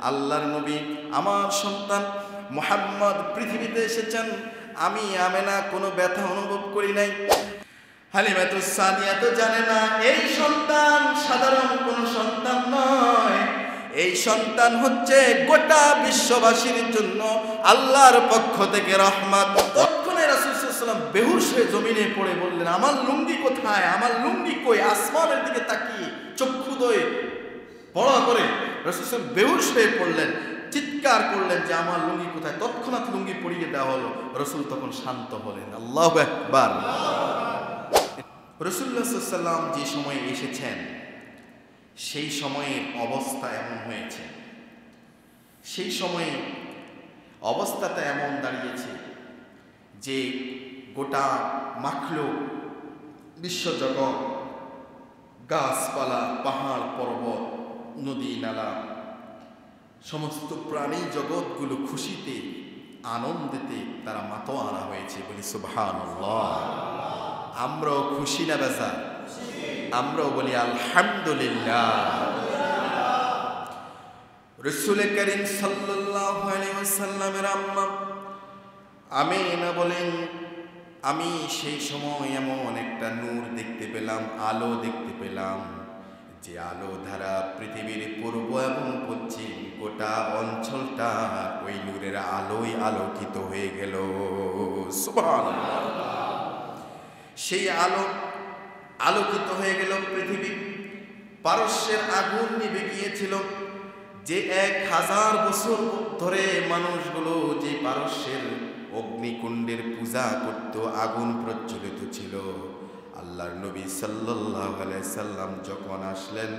আল্লাহর নবী আমার সন্তান মুহাম্মদ পৃথিবীতে এসেছেন, আমি আমেনা কোনো ব্যথা অনুভব করি নাই। হালিমাতুস সাদিয়া তো জানে না এই সন্তান সাধারণ কোনো সন্তান নয়, এই সন্তান হচ্ছে গোটা বিশ্ববাসীর জন্য আল্লাহর পক্ষ থেকে রহমত। তৎক্ষণে রাসূল সাল্লাল্লাহু আলাইহি ওয়াসাল্লাম বেহুশ হয়ে জমিনে পড়ে বললেন, আমার লুঙ্গি কোথায়, আমার লুঙ্গি কই? আসমানের দিকে তাকিয়ে চক্ষুদয় বড় করে রাসূল সাল্লাল্লাহু আলাইহি ওয়াসাল্লাম বেহুশ হয়ে পড়লেন, চিৎকার করলেন যে আমার লুঙ্গি কোথায়? তৎক্ষণাৎ লুঙ্গি পরিয়ে দেওয়া হলো। রাসূল তখন শান্ত হলেন। আল্লাহু আকবার। রাসূলুল্লাহ সাল্লাল্লাহু আলাইহি ওয়াসাল্লাম যে সময়ে এসেছেন সেই সময়ের অবস্থা এমন হয়েছে, সেই সময়ে অবস্থাটা এমন দাঁড়িয়েছে যে গোটা মাখলুক, বিশ্বজগৎ, গাছপালা, পাহাড় পর্বত, নদী নালা, সমস্ত প্রাণী জগৎগুলো খুশিতে আনন্দেতে তারা মাতোয়ারা হয়েছে। বলি সুবহানাল্লাহ। আমরাও খুশি না বেজা? আমরাও বলি আলহামদুলিল্লাহ। রাসূল করিম সাল্লাল্লাহু আলাইহি ওয়াসাল্লামের আম্মা আমিনা বলেন, আমি সেই সময় এমন একটা নূর দেখতে পেলাম, আলো দেখতে পেলাম, যে আলো ধারা পৃথিবীর পূর্ব এবং পশ্চিম গোটা অঞ্চলটা ওই নূরের আলোয় আলোকিত হয়ে গেল। সুবহানাল্লাহ। সেই আলো আলোকিত হয়ে গেল পৃথিবী। পারস্যের আগুন নিভে গিয়েছিল, যে 1000 বছর ধরে মানুষগুলো যে পারস্যের অগ্নিকুণ্ডের পূজা করত, আগুন প্রজ্বলিত ছিল। আল্লাহর নবী সাল্লাল্লাহু আলাইহি সাল্লাম যখন আসলেন,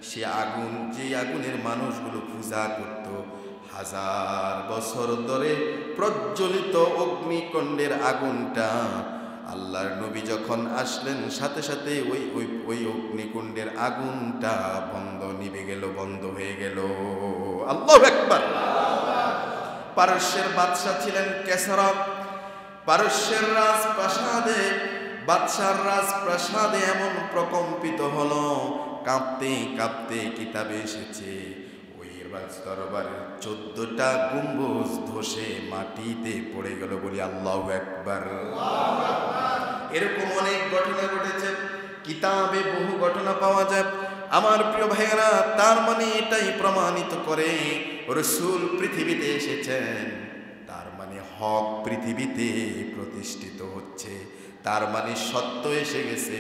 সে আগুন, যে আগুনের মানুষগুলো পূজা করত, 1000 বছর ধরে প্রজ্বলিত অগ্নিকুণ্ডের আগুনটা আল্লাহর নবী যখন আসলেন সাথে সাথে ওই অগ্নিকুণ্ডের আগুনটা নিভে গেল, বন্ধ হয়ে গেল। আল্লাহু আকবার। পারস্যের বাদশা ছিলেন কেসরা। পারস্যের রাজপ্রাসাদে, বাদশার রাজপ্রাসাদে এমন প্রকম্পিত হলো, কাঁপতে কাঁপতে কিতাবে এসেছে ওই রাজদরবারের 14টা গম্বুজ ধসে মাটিতে পড়ে গেল। বলি আল্লাহু আকবার। এরকম অনেক ঘটনা ঘটেছে, কিতাবে বহু ঘটনা পাওয়া যায়। আমার প্রিয় ভাইয়েরা, তার মানে এটাই প্রমাণিত করে রাসূল পৃথিবীতে এসেছেন, তার মানে হক পৃথিবীতে প্রতিষ্ঠিত হচ্ছে, তার মানে সত্য এসে গেছে।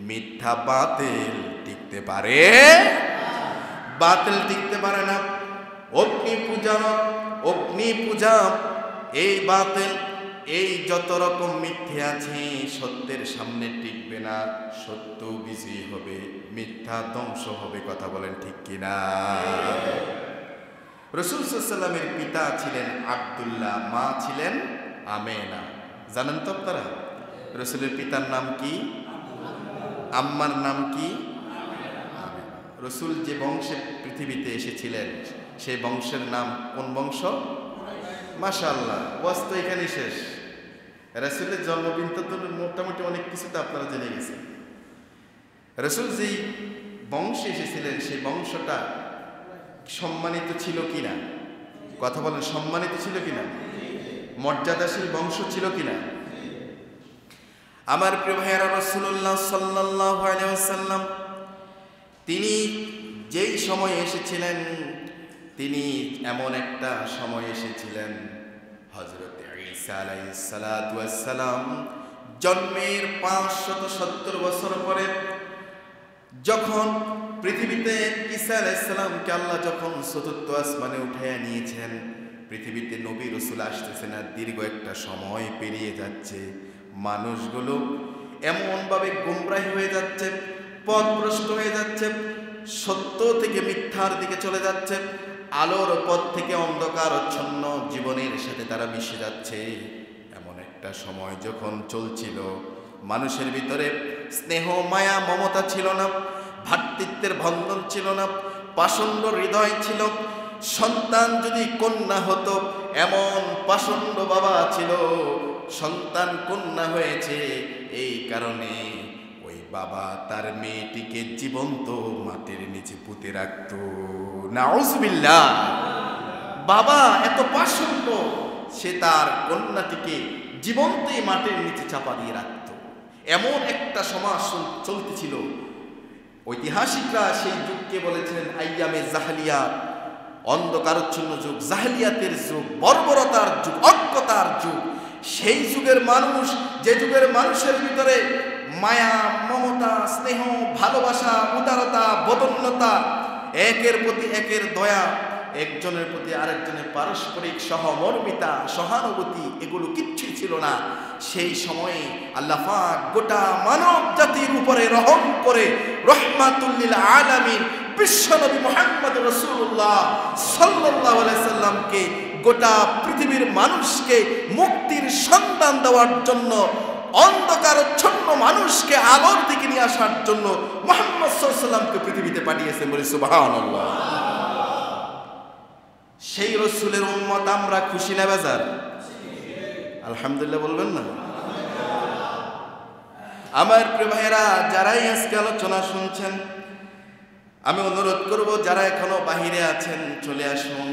মিথ্যা বাতিল টিকতে পারে? বাতিল টিকতে পারে না। অগ্নি পূজা, এই বাতিল, এই যত রকম মিথ্যে আছে সত্যের সামনে টিকবে না। সত্য বিজয়ী হবে, মিথ্যা ধ্বংস হবে। কথা বলেন ঠিক কিনা? রাসূল সাল্লাল্লাহু আলাইহি ওয়াসাল্লামের পিতা ছিলেন আব্দুল্লাহ, মা ছিলেন আমেনা। জানেন তো আপনারা রাসূলের পিতার নাম কি? আম্মার নাম কি? রাসূল যে বংশে পৃথিবীতে এসেছিলেন সেই বংশের নাম কোন বংশ? মাশাআল্লাহ, ওয়াজ তো এখানেই শেষ। রাসূলের জন্মবিন্দু তো মোটামুটি অনেক কিছু তো আপনারা জেনে গেছেন। রাসূল যেই বংশে এসেছিলেন সেই বংশটা সম্মানিত ছিল কিনা? কথা বলেন, সম্মানিত ছিল কিনা? মর্যাদাশীল বংশ ছিল কিনা? আমার প্রিয় ভাইয়েরা, রাসূলুল্লাহ সাল্লাল্লাহু আলাইহি ওয়াসাল্লাম তিনি যেই সময় এসেছিলেন, তিনি এমন একটা সময় এসেছিলেন, হযরত ঈসা আলাইহিস সালাতু ওয়াস সালাম জন্মের 570 বছর পরে যখন পৃথিবীতে ঈসা আলাইহিস সালামকে আল্লাহ যখন চতুর্থ আসমানে উঠাইয়া নিয়েছেন, পৃথিবীতে নবী রাসূল আসতেছে না, দীর্ঘ একটা সময় পেরিয়ে যাচ্ছে। মানুষগুলো এমনভাবে গোমরাহী হয়ে যাচ্ছে, পথভ্রষ্ট হয়ে যাচ্ছে, সত্য থেকে মিথ্যার দিকে চলে যাচ্ছে, আলোর পথ থেকে অন্ধকারচ্ছন্ন জীবনের সাথে তারা মিশে যাচ্ছে। এমন একটা সময় যখন চলছিল, মানুষের ভিতরে স্নেহ, মায়া, মমতা ছিল না, ভ্রাতৃত্বের বন্ধন ছিল না, পাষণ্ড হৃদয় ছিল। সন্তান যদি কন্যা হতো, এমন পাষণ্ড বাবা ছিল, সন্তান কন্যা হয়েছে, এই কারণে ওই বাবা তার মেয়েটিকে জীবন্ত মাটির নিচে পুঁতে রাখত। নাউজুবিল্লাহ। বাবা এত পাষণ্ড, সে তার কন্যাটিকে জীবন্তই মাটির নিচে চাপা দিয়ে রাখত। এমন একটা সমাজ চলতেছিল। ঐতিহাসিকরা সেই যুগকে বলেছেন আইয়ামে জাহালিয়া, অন্ধকারচ্ছন্ন যুগ, জাহেলিয়াতের যুগ, বর্বরতার যুগ, অজ্ঞতার যুগ। সেই যুগের মানুষ, যে যুগের মানুষের ভিতরে মায়া, মমতা, স্নেহ, ভালোবাসা, উদারতা, বদন্যতা, একের প্রতি একের দয়া, একজনের প্রতি আরেকজনের পারস্পরিক সহমর্মিতা, সহানুভূতি, এগুলো কিচ্ছুই ছিল না। সেই সময়ে আল্লাহ পাক গোটা মানব জাতির উপরে রহম করে রহমাতুল লিল আলামিন বিশ্বনবী মুহাম্মদ রাসূলুল্লাহ সাল্লাল্লাহু আলাইহি সাল্লামকে গোটা পৃথিবীর মানুষকে মুক্তির সন্ধান দেওয়ার জন্য, অন্ধকারচ্ছন্ন মানুষকে আলোর দিকে নিয়ে আসার জন্য মুহাম্মদ সাল্লাল্লাহু আলাইহি সাল্লামকে পৃথিবীতে পাঠিয়েছেন। বলি সুবহানাল্লাহ। সেই রসুলের উম্মত আমরা খুশি না বেজার? আলহামদুলিল্লাহ বলবেন না? আমার প্রিয় ভাইয়েরা, যারাই আজকে আলোচনা শুনছেন, আমি অনুরোধ করব যারা এখনো বাহিরে আছেন চলে আসুন,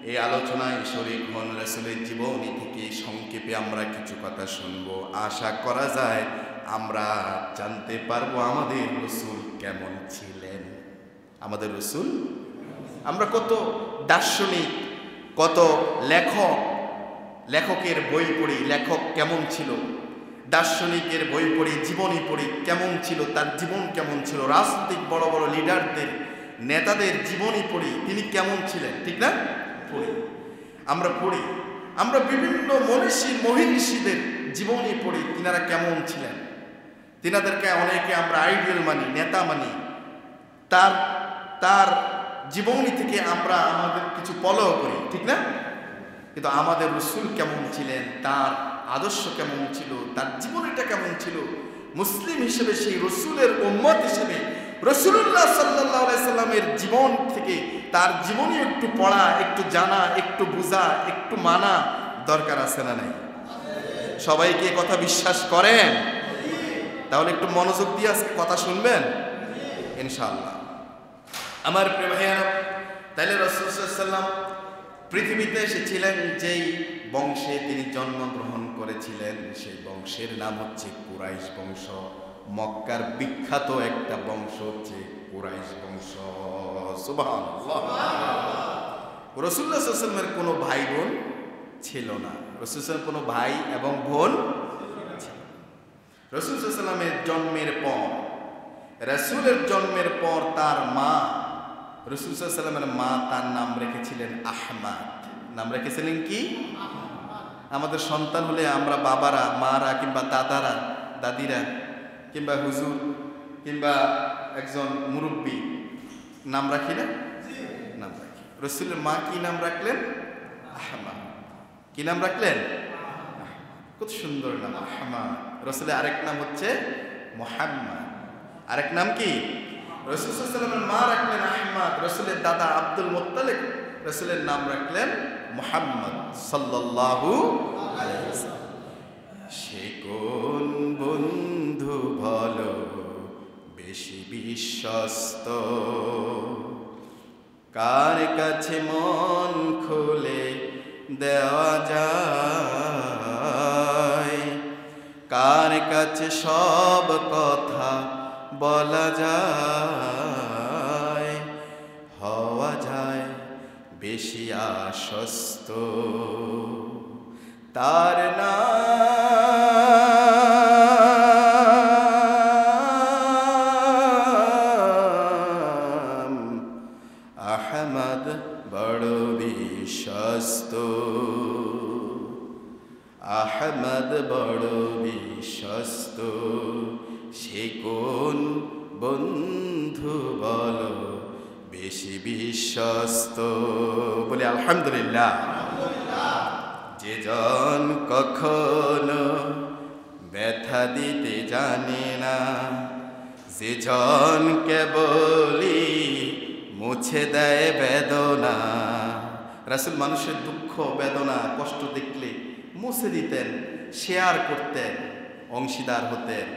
এই আলোচনায় শরীক হন। রাসূলের জীবনী থেকে সংক্ষেপে আমরা কিছু কথা শুনবো। আশা করা যায় আমরা জানতে পারবো আমাদের রাসূল কেমন ছিলেন। আমাদের রাসূল, আমরা কত দার্শনিক, কত লেখকের বই পড়ি, লেখক কেমন ছিল, দার্শনিকের বই পড়ি, জীবনী পড়ি, কেমন ছিল, তার জীবন কেমন ছিল, রাজনৈতিক বড় বড় লিডারদের, নেতাদের জীবনী পড়ি, তিনি কেমন ছিলেন, ঠিক না? পড়ি, আমরা পড়ি। আমরা বিভিন্ন মনীষীদের জীবনী পড়ি, তিনারা কেমন ছিলেন। তিনাদেরকে অনেকে আমরা আইডিয়াল মানি, নেতা মানি। তার জীবনী থেকে আমরা আমাদের কিছু ফলো করি, ঠিক না? কিন্তু আমাদের রাসূল কেমন ছিলেন, তার আদর্শ কেমন ছিল, তার জীবনীটা কেমন ছিল, মুসলিম হিসেবে, সেই রাসূলের উম্মত হিসেবে রাসূলুল্লাহ সাল্লাল্লাহু আলাইহি সাল্লামের জীবন থেকে তার জীবনী একটু পড়া, একটু জানা, একটু বোঝা, একটু মানা দরকার আছে না নাই? সবাই কি কথা বিশ্বাস করেন? তাহলে একটু মনোযোগ দিয়ে আজকে কথা শুনবেন ইনশাআল্লাহ। আমার প্রিয় ভাইয়েরা, তাহলে রাসূল সাল্লাল্লাহু আলাইহি সাল্লাম পৃথিবীতে এসেছিলেন যেই বংশে তিনি জন্মগ্রহণ করেছিলেন, সেই বংশের নাম হচ্ছে কুরাইশ বংশ। মক্কার বিখ্যাত একটা বংশ হচ্ছে কুরাইশ বংশ। সুবহানাল্লাহ। রাসূলুল্লাহ সাল্লাল্লাহু আলাইহি ওয়াসাল্লামের কোনো ভাই বোন ছিল না। রাসূলের কোনো ভাই এবং বোন ছিল না। রাসূল সাল্লাল্লাহু আলাইহি ওয়াসাল্লামের জন্মের পর তার মা, রাসূল সাল্লাল্লাহু আলাইহি ওয়াসাল্লামের মা, তার নাম রেখেছিলেন আহমাদ। নাম রেখেছিলেন কি? আমাদের সন্তান হলে আমরা বাবারা, মারা, কিংবা দাদারা, দাদিরা, কিংবা হুজুর, কিংবা একজন মুরব্বী নাম রাখি না? নাম রাখি। রাসূলের মা কি নাম রাখলেন? আহমাদ। কি নাম রাখলেন? কত সুন্দর নাম, আহমাদ। রাসূলের আরেক নাম হচ্ছে মুহাম্মদ। আরেক নাম কি? রাসূল সাল্লাল্লাহু আলাইহি ওয়াসাল্লামের মা রাখলেন আহমাদ, রাসূলের দাদা আব্দুল মুত্তালিব রাসূলের নাম রাখলেন মুহাম্মদ সাল্লাল্লাহু আলাইহি ওয়াসাল্লাম। সে কোন বন্ধু ভালো বেশি বিশ্বস্ত, কার কাছে মন খুলে দেওয়া যায়, কার কাছে সব কথা বলা যায়, হওয়া যায় বেশি আশ্বস্ত, তার নাম আহমদ, বড় বিশ্বস্ত। আহমদ বড় বিশ্বস্ত, সে কোন বন্ধু বলো বেশি বিশ্বস্ত। বলে আলহামদুলিল্লাহ। যে জন কখনো ব্যথা দিতে জানে না, যে জন কেবলই মুছে দেয় বেদনা। রাসূল মানুষের দুঃখ, বেদনা, কষ্ট দেখলে মুছে দিতেন, শেয়ার করতেন, অংশীদার হতেন,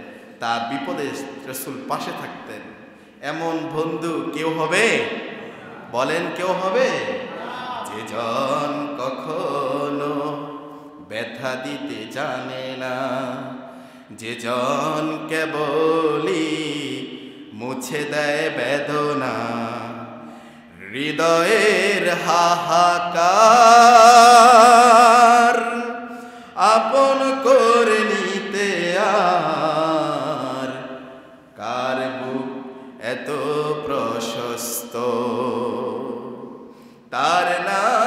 তার বিপদে রাসূল পাশে থাকতেন। এমন বন্ধু কেউ হবে? বলেন, কেউ হবে? যে জন কখনো ব্যথা দিতে জানে না, যে জন কেবলই মুছে দেয় বেদনা, হৃদয়ের হাহাকার আপন করে নিতে আর কার বুক এত প্রশস্ত, তার নাম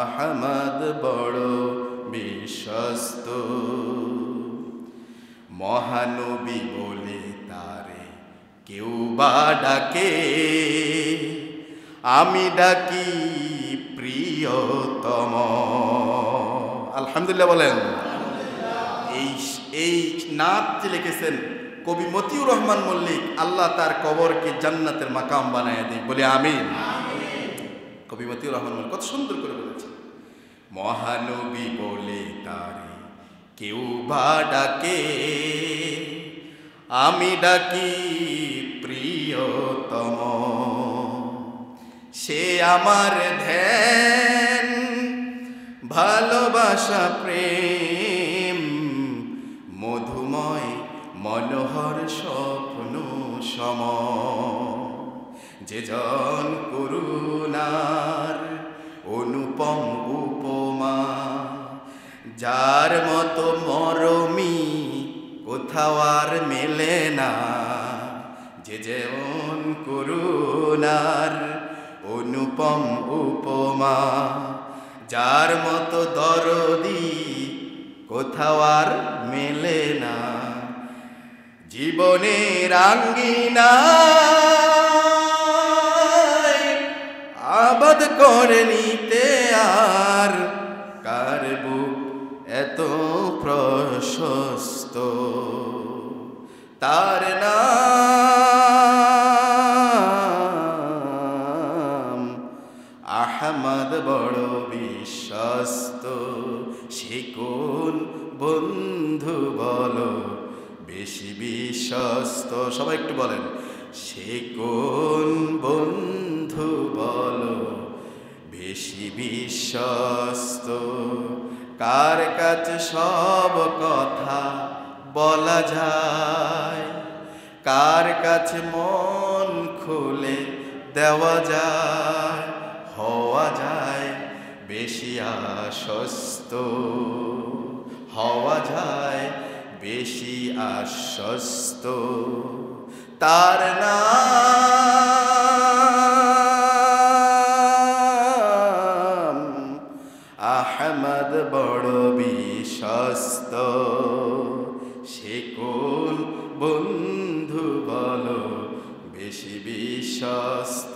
আহমদ বড় বিশ্বস্ত। মহানবী বলে তারে কেউ বা ডাকে, আমি ডাকি প্রিয়তম। আলহামদুলিল্লাহ বলেন। এই নাত যে লিখেছেন কবি মতিউর রহমান মল্লিক, আল্লাহ তার কবরকে জান্নাতের মাকাম বানায় দেয়, বলে আমিন। কবি মতিউর রহমান মল্লিক কত সুন্দর করে বলেছেন, মহানবী বলে তারে কেউ বা ডাকে, আমি ডাকি প্রিয়তম। সে আমার ধ্যান ভালোবাসা প্রেম মধুময় মনোহর স্বপ্ন সম, যে জন করুণার অনুপম উপমা, যার মতো মরমি কোথাও আর মেলে না, যে যেমন করুণার অনুপম উপমা, যার মতো দরদি কোথাও আর মেলে না, জীবনের আঙ্গিনায় আবাদ করে নিতে আর কার বুক এত প্রশস্ত, তার নাম আহমদ বড় বিশ্বস্ত। সে কোন বন্ধু বলো বেশি বিশ্বস্ত, সবাই একটু বলেন, সে কোন বন্ধু বলো বেশি বিশ্বস্ত, কার কাছে সব কথা বলা যায়, কার কাছে মন খুলে দেওয়া যায়, হওয়া যায় বেশি আশ্বস্ত, হওয়া যায় বেশি আশ্বস্ত, তার নাম আহমদ বড় বিশ্বস্ত। সে কোন বন্ধু বলো বেশি বিশ্বস্ত।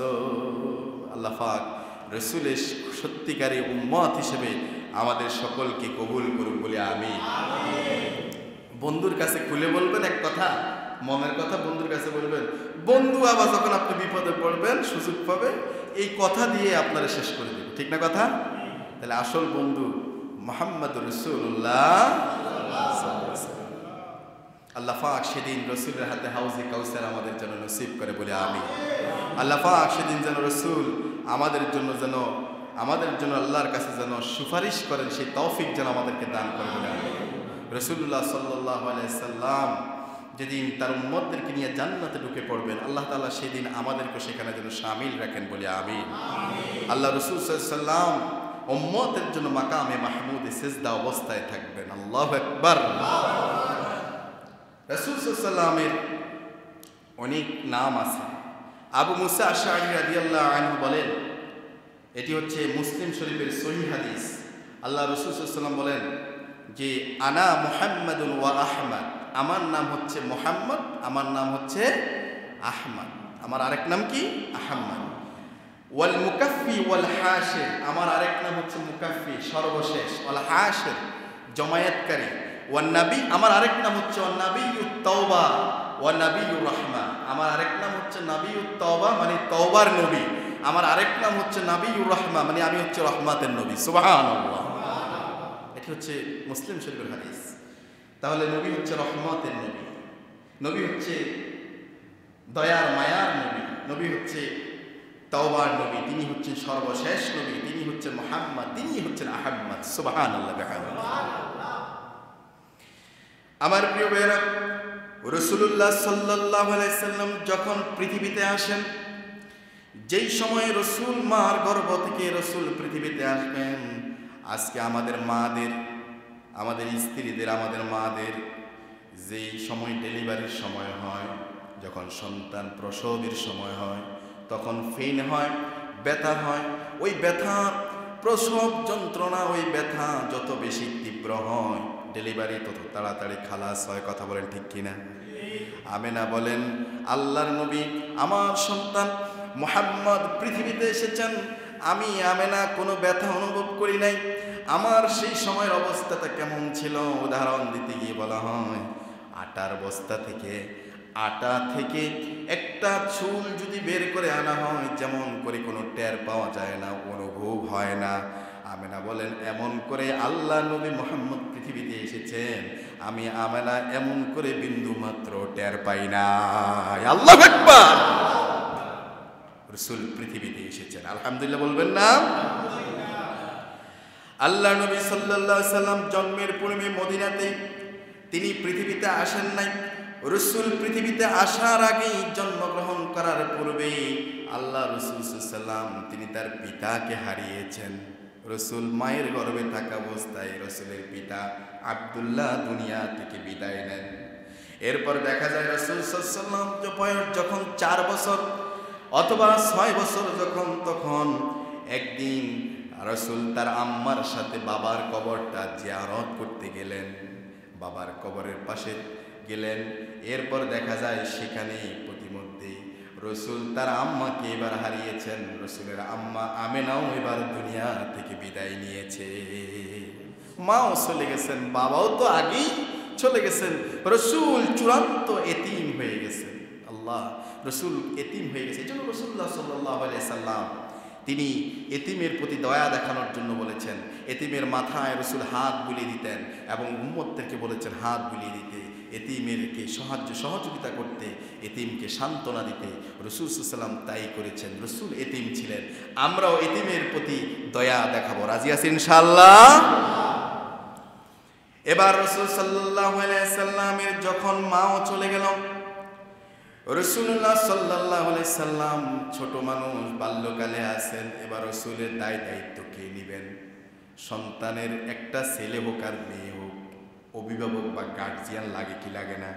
আল্লাহ পাক রাসূলের সত্যিকারী উম্মত হিসেবে আমাদের সকলকে কবুল করুন বলে আমিন। বন্ধুর কাছে খুলে বলবেন এক কথা, মনের কথা বন্ধুর কাছে বলবেন, বন্ধু আবার যখন আপনি বিপদে পড়বেন সুযোগ পাবে এই কথা দিয়ে আপনারা শেষ করে দেবে, ঠিক না কথা? তাহলে আসল বন্ধু মুহাম্মদুর রাসূলুল্লাহ। আল্লাহ পাক সেদিন রসুলের হাতে হাউজে কাউসার আমাদের জন্য নসিব করে বলে আমিন। আল্লাহ পাক সেদিন যেন রসুল আমাদের জন্য আল্লাহর কাছে যেন সুপারিশ করেন, সেই তৌফিক যেন আমাদেরকে দান করে বলে আমিন। রাসূলুল্লাহ সাল্লাল্লাহু আলাইহি সাল্লাম যেদিন তার উম্মতদেরকে নিয়ে জান্নাতে ঢুকে পড়বেন, আল্লাহ তাআলা সেদিন আমাদেরকে সেখানে যেন শামিল রাখেন বলে আমিন। আল্লাহ রাসূল সাল্লাল্লাহু আলাইহি সাল্লাম উম্মতের জন্য মাকামে মাহমুদে সিজদা অবস্থায় থাকবেন। আল্লাহু আকবার। রাসূল সাল্লাল্লাহু আলাইহি সাল্লামের অনেক নাম আছে। আবু মুসা আশআরী রাদিয়াল্লাহু আনহু বলেন, এটি হচ্ছে মুসলিম শরীফের সহিহ হাদিস। আল্লাহ রাসূল সাল্লাল্লাহু আলাইহি সাল্লাম বলেন যে আনা মুহাম্মাদুন ওয়া আহমদ, আমার নাম হচ্ছে মুহাম্মদ, আমার নাম হচ্ছে আহমদ, আমার আরেক নাম কি আহমদ। ওয়াল মুকাফফি ওয়াল হাশির, আমার আরেক নাম হচ্ছে মুকাফফি সর্বশেষ, ওয়াল হাশির জমায়েতকারী, ওয়ান নবী, আমার আরেক নাম হচ্ছে ওয়ান নবিয়্যুত তাওবা ওয়ান নবিয়্যুর রাহমা, আমার আরেক নাম হচ্ছে নবিয়্যুত তাওবা মানে তওবার নবী, আমার আরেক নাম হচ্ছে নবিয়্যুর রাহমা মানে আমি হচ্ছে রহমাতের নবী। সুবহানাল্লাহ। এটি হচ্ছে মুসলিম শরীফের হাদিস। তাহলে নবী হচ্ছে রহমতের নবী, নবী হচ্ছে দয়ার মায়ার নবী, নবী হচ্ছে তওবার নবী, তিনি হচ্ছেন সর্বশেষ নবী, তিনি হচ্ছেন মুহাম্মদ, তিনি হচ্ছেন আহমদ। সুবহানাল্লাহ বিহামদিহি। আমার প্রিয় ভাইরা, রাসূলুল্লাহ সাল্লাল্লাহু আলাইহি সাল্লাম যখন পৃথিবীতে আসেন, যেই সময় রাসূল মার গর্ভ থেকে রাসূল পৃথিবীতে আসবেন, আজকে আমাদের মাদের, আমাদের স্ত্রীদের, আমাদের মাদের যেই সময় ডেলিভারির সময় হয়, যখন সন্তান প্রসবের সময় হয়, তখন পেইন হয়, ব্যথা হয়। ওই ব্যথা, প্রসব যন্ত্রণা, ওই ব্যথা যত বেশি তীব্র হয়, ডেলিভারি তত তাড়াতাড়ি খালাস হয়। কথা বলেন ঠিক কিনা? আমেনা বলেন, আল্লাহর নবী, আমার সন্তান মুহাম্মদ পৃথিবীতে এসেছেন, আমি আমেনা কোনো ব্যথা অনুভব করি নাই। আমার সেই সময়ের অবস্থাটা কেমন ছিল উদাহরণ দিতে গিয়ে বলা হয়, আটার বস্তা থেকে, আটা থেকে একটা চুল যদি বের করে আনা হয়, যেমন করে কোনো টের পাওয়া যায় না, অনুভব হয় না। আমেনা বলেন, এমন করে আল্লাহ নবী মুহাম্মদ পৃথিবীতে এসেছেন, আমি আমেনা এমন করে বিন্দু মাত্র টের পাই না। আল্লাহু আকবার! রাসূল পৃথিবীতে এসেছেন, আলহামদুলিল্লাহ বলবেন না? আল্লাহ নবী সাল্লাল্লাহু আলাইহি সাল্লাম জন্মের পূর্বে মদিনাতে তিনি পৃথিবীতে আসেন নাই। রাসূল পৃথিবীতে আসার আগেই, জন্মগ্রহণ করার পূর্বেই আল্লাহ রাসূল সাল্লাল্লাহু আলাইহি সাল্লাম তিনি তার পিতাকে হারিয়েছেন। রাসূল মায়ের গর্ভে থাকা অবস্থায় রাসূলের পিতা আব্দুল্লাহ দুনিয়া থেকে বিদায় নেন। এরপর দেখা যায় রাসূল সাল্লাল্লাহু আলাইহি সাল্লাম বয়স যখন 4 বছর অথবা 6 বছর যখন, তখন একদিন রাসূল তার আম্মার সাথে বাবার কবরটা জিয়ারত করতে গেলেন, বাবার কবরের পাশে গেলেন। এরপর দেখা যায় সেখানে প্রতিমধ্যে রাসূল তার আম্মাকে এবার হারিয়েছেন। রাসূলের আম্মা আমেনাও এবার দুনিয়া থেকে বিদায় নিয়েছে। মাও চলে গেছেন, বাবাও তো আগেই চলে গেছেন। রাসূল চূড়ান্ত এতিম হয়ে গেছেন। আল্লাহ, রাসূল এতিম হয়ে গেছে। এই জন্য রাসূলুল্লাহ সাল্লাল্লাহু আলাইহি সাল্লাম তিনি এতিমের প্রতি দয়া দেখানোর জন্য বলেছেন, এতিমের মাথায় রাসূল হাত বুলিয়ে দিতেন এবং উম্মতদেরকে বলেছেন হাত বুলিয়ে দিতে, এতিমেরকে সহযোগিতা করতে, এতিমকে সান্ত্বনা দিতে। রাসূল সাল্লাল্লাহু আলাইহি সাল্লাম তাই করেছেন। রাসূল এতিম ছিলেন, আমরাও এতিমের প্রতি দয়া দেখাবো। রাজি আছেন ইনশাআল্লাহ? এবার রাসূল সাল্লাল্লাহু আলাইহি সাল্লামের যখন মাও চলে গেল, রাসূলুল্লাহ সাল্লাল্লাহু আলাইহি সাল্লাম ছোট মানুষ, বাল্যকালে আছেন। এবার রাসূলের দায়িত্ব কে নেবেন? সন্তানের একটা ছেলে হোক আর মেয়ে হোক, অভিভাবক বা গার্জিয়ান লাগে কি লাগে না?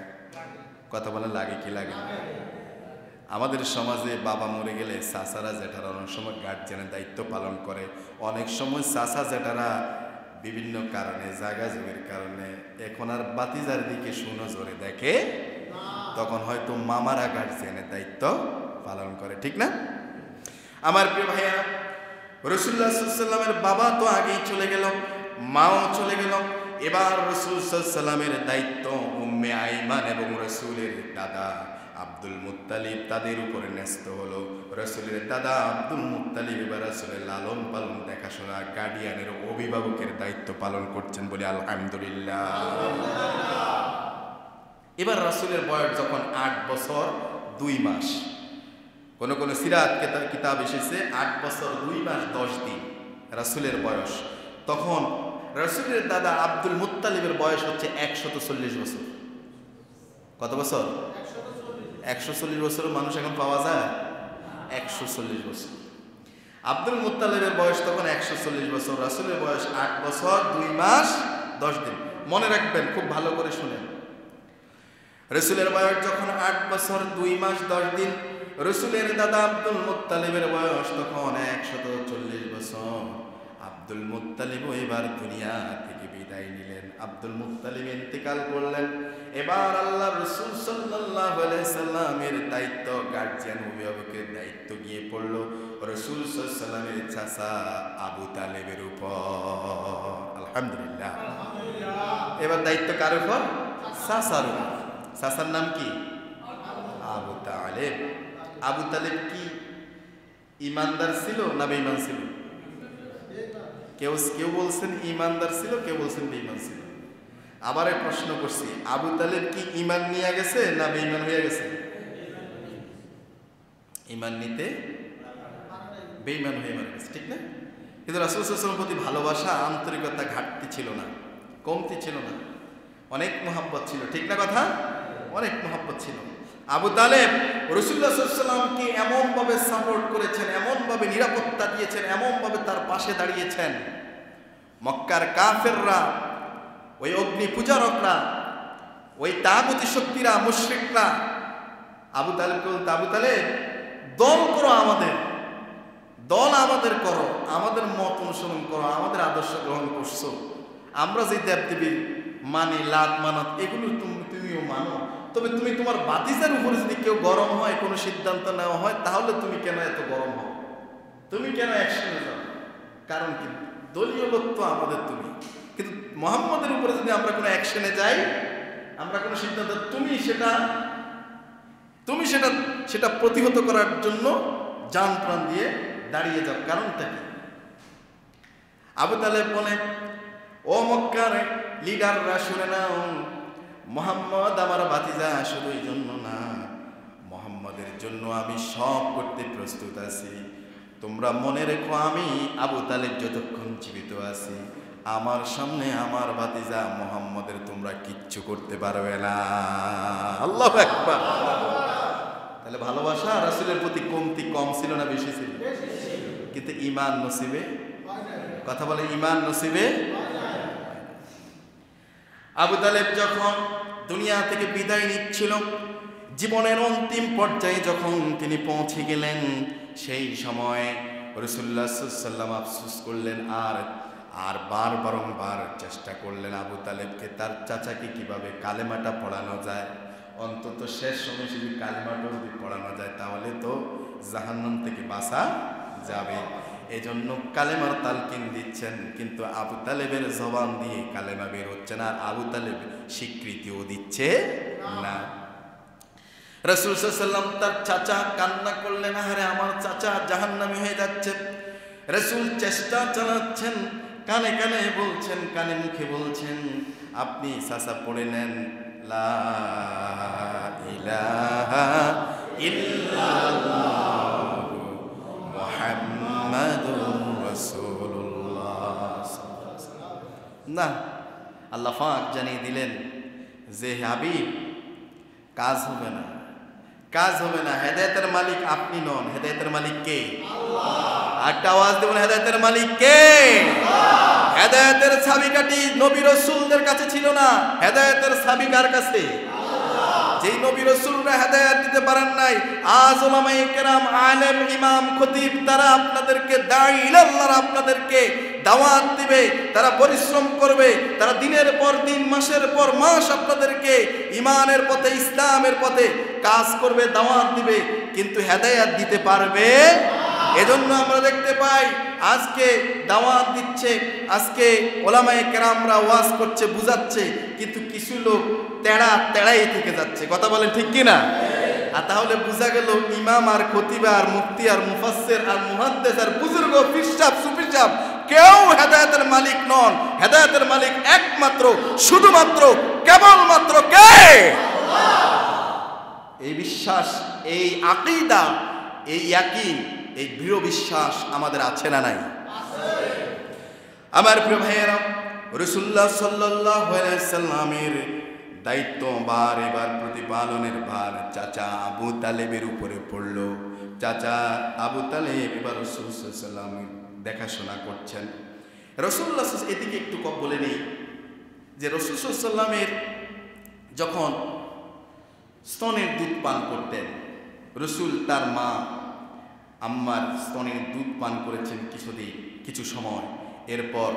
কথা বলে লাগে কি লাগে না? আমাদের সমাজে বাবা মরে গেলে চাচারা জেঠারা অনেক সময় গার্জিয়ানের দায়িত্ব পালন করে। অনেক সময় চাচা জেঠারা বিভিন্ন কারণে, জায়গা জমির কারণে এখন আর বাতিজার দিকে সুনজরে দেখে, তখন হয়তো মামারা গার্জিয়ানের দায়িত্ব পালন করে, ঠিক না? আমার প্রিয় ভাইয়া, রাসূলুল্লাহ সাল্লাল্লাহু আলাইহি সাল্লামের বাবা তো আগেই চলে গেল, মাও চলে গেল। এবার রাসূল সাল্লাল্লাহু আলাইহি সাল্লামের দায়িত্ব উম্মে আইমান এবং রাসূলের দাদা আব্দুল মুত্তালিব তাদের উপরে ন্যস্ত হলো। রাসূলের দাদা আব্দুল মুত্তালিব এবার রাসূলের লালন পালন, দেখাশোনা, গার্ডিয়ানের, অভিভাবকের দায়িত্ব পালন করছেন, বলে আলহামদুলিল্লাহ। এবার রাসূলের বয়স যখন 8 বছর 2 মাস, কোন কোন সিরাত কিতাব এসেছে 8 বছর 2 মাস 10 দিন রাসূলের বয়স, তখন রাসূলের দাদা আব্দুল মুত্তালিবের বয়স হচ্ছে 140 বছর। কত বছর? 140 বছরের মানুষ এখন পাওয়া যায়? 140 বছর। আব্দুল মুত্তালিবের বয়স তখন 140 বছর, রাসূলের বয়স 8 বছর 2 মাস 10 দিন। মনে রাখবেন, খুব ভালো করে শুনেন। রাসূলের বয়স যখন 8 বছর 2 মাস 10 দিন, রাসূলের দাদা আব্দুল মুত্তালিবের বয়স তখন 140 বছর। আব্দুল মুত্তালিব এবার দুনিয়া থেকে বিদায় নিলেন। আব্দুল মুত্তালিব ইন্তেকাল করলেন। এবার আল্লাহ রাসূল সাল্লাল্লাহু আলাইহি সাল্লামের দায়িত্ব, গার্জিয়ান, অভিভাবকের দায়িত্ব গিয়ে পড়ল রাসূল সাল্লাল্লাহু আলাইহি সাল্লামের চাচা আবু তালেবের উপর। আলহামদুলিল্লাহ। এবার দায়িত্ব কার উপর? চাচার উপর। চাচার নাম কি? আবু তালেব। আবু তালেব কি ইমানদার ছিল না বেঈমান ছিল? কেউ কেউ বলছেন ইমানদার ছিল, কেউ বলছেন বেঈমান ছিল। আবারে প্রশ্ন করছি, আবু তালেব কি ঈমান নিয়ে গেছে না বেঈমান হয়ে গেছে? ঈমান নিতে বেঈমান হয়ে মারা গেছে, ঠিক না? কিন্তু রাসূল সাল্লাল্লাহু আলাইহি ওয়াসাল্লামের প্রতি ভালোবাসা, আন্তরিকতা ঘাটতি ছিল না, কমতি ছিল না, অনেক মোহাব্বত ছিল, ঠিক না কথা? অনেক মোহাব্বত ছিল। আবু তালেব রাসূলুল্লাহ সাল্লাল্লাহু আলাইহি ওয়াসাল্লামকে এমনভাবে সাপোর্ট করেছেন, এমনভাবে নিরাপত্তা দিয়েছেন, এমনভাবে তার পাশে দাঁড়িয়েছেন, মক্কার কাফেররা, ওই অগ্নি পূজারকরা, ওই তাগুতি শক্তিরা, মুশরিকরা আবু তালেবকে বলতো, আবু তালেব দল করো, দল আমাদের করো, আমাদের মত অনুসরণ করো, আমাদের আদর্শ গ্রহণ করছো, আমরা যে দেবদেবীর মানি, লাত মানত, এগুলো তুমিও মানো, তবে তুমি তোমার বাতিজার উপরে যদি কেউ গরম হয়, কোনো সিদ্ধান্ত নেওয়া হয়, তাহলে তুমি কেন এত গরম হও, তুমি কেন অ্যাকশনে যাও? কারণ কি, দলীয় লোক তো আমাদের তুমি, কিন্তু মুহাম্মদের উপরে যদি আমরা কোনো অ্যাকশনে যাই, আমরা কোনো সিদ্ধান্ত, তুমি সেটা প্রতিহত করার জন্য জান প্রাণ দিয়ে দাঁড়িয়ে যাও। কারণটা কি? আবু তালেব বলে, ও মক্কার লিডাররা শুনে নাও, মুহাম্মদ আমার ভাতিজা, শুধু এই জন্য না, মুহাম্মদের জন্য আমি সব করতে প্রস্তুত আছি। তোমরা মনে রেখো, আমি আবু তালেব যতক্ষণ জীবিত আছি, আমার সামনে আমার ভাতিজা মুহাম্মদের তোমরা কিচ্ছু করতে পারবে না। আল্লাহু আকবার। তাহলে ভালোবাসা রাসূলের প্রতি কমতি কম ছিল না বেশি ছিল? কিন্তু ঈমান নসিবে, কথা বলে, ঈমান নসিবে। আবু তালেব যখন দুনিয়া থেকে বিদায় নিচ্ছিল, জীবনের অন্তিম পর্যায়ে যখন তিনি পৌঁছে গেলেন, সেই সময় রাসূলুল্লাহ সাল্লাল্লাহু আলাইহি ওয়াসাল্লাম আফসোস করলেন, আর বারংবার চেষ্টা করলেন আবু তালেবকে, তার চাচাকে কিভাবে কালেমাটা পড়ানো যায়, অন্তত শেষ সময় যদি কালেমাটা যদি পড়ানো যায়, তাহলে তো জাহান্নাম থেকে বাঁচা যাবে। এজন্য কালেমার তালকিন দিচ্ছেন, কিন্তু আবু তালেবের জবান দিয়ে কালেমা বের হচ্ছে না, আর আবু তালেব স্বীকৃতিও দিচ্ছে না। রাসূল সাল্লাল্লাহু আলাইহি ওয়াসাল্লাম তার চাচা কান্না করলেন, আরে আমার চাচা জাহান্নামী হয়ে যাচ্ছে। রাসূল চেষ্টা চালাচ্ছেন, কানে কানে বলছেন, কানে মুখে বলছেন, আপনি চাচা পড়ে নেন, লা ইলাহা ইল্লাল্লাহু মুহাম্মাদুর রাসূলুল্লাহ। না, আল্লাহ পাক জানিয়ে দিলেন যে হাবিব, কাজ হবে না, কাজ হবে না। হেদায়েতের মালিক আপনি নন, হেদায়েতের মালিক কে? আল্লাহ। একটা আওয়াজ দেবেন, হেদায়েতের মালিক কে? আল্লাহ। হেদায়েতের চাবিকাঠি নবী রাসূলদের কাছে ছিল না, হেদায়েতের চাবি কার কাছে? আল্লাহ। যেই নবী রাসূলরা হেদায়েত দিতে পারেন নাই, আজ উলামায়ে কেরাম, আলেম, ইমাম, খতিব, তারা আপনাদেরকে দাঈ ইলাল্লাহ, আপনাদেরকে দাওয়াত দিবে, তারা পরিশ্রম করবে, তারা দিনের পর দিন, মাসের পর মাস আপনাদেরকে ঈমানের পথে, ইসলামের পথে কাজ করবে, দাওয়াত দিবে, কিন্তু হেদায়েত দিতে পারবে। এজন্য আমরা দেখতে পাই, আজকে দাওয়াত দিচ্ছে, আজকে ওলামায়ে কেরামরা ওয়াজ করছে, বুঝাচ্ছে, কিন্তু কিছু লোক তেড়াই থেকে যাচ্ছে। কথা বলেন ঠিক কিনা? আর তাহলে বোঝা গেল, ইমাম আর খতিব আর মুফতি আর মুফাসসির আর মুহাদ্দিস আর বুজুর্গ, ফিরসাব, সুফিসাব, কেউ হেদায়েতের মালিক নন। হেদায়েতের মালিক একমাত্র, শুধুমাত্র, কেবলমাত্র কে? আল্লাহ। এই বিশ্বাস, এই আকীদা, এই ইয়াকিন, এই দৃঢ় বিশ্বাস আমাদের আছে না নাই? আমার প্রিয় ভাইয়েরা, রাসূলুল্লাহ সাল্লাল্লাহু আলাইহি সাল্লামের দায়িত্ব এবার প্রতিপালনের ভার চাচা আবু তালেবের উপরে পড়ল। চাচা আবু তালেব এবার রাসূল সাল্লাল্লাহু আলাইহি সাল্লামের দেখাশোনা করছেন। রাসূলুল্লাহ এদিকে একটু বলে নেই যে রাসূল সাল্লাল্লাহু আলাইহি সাল্লামের যখন স্তনের দুধ পান করতেন, রাসূল তার মা আম্মার স্তনের দুধ পান করেছেন কিছু সময়, এরপর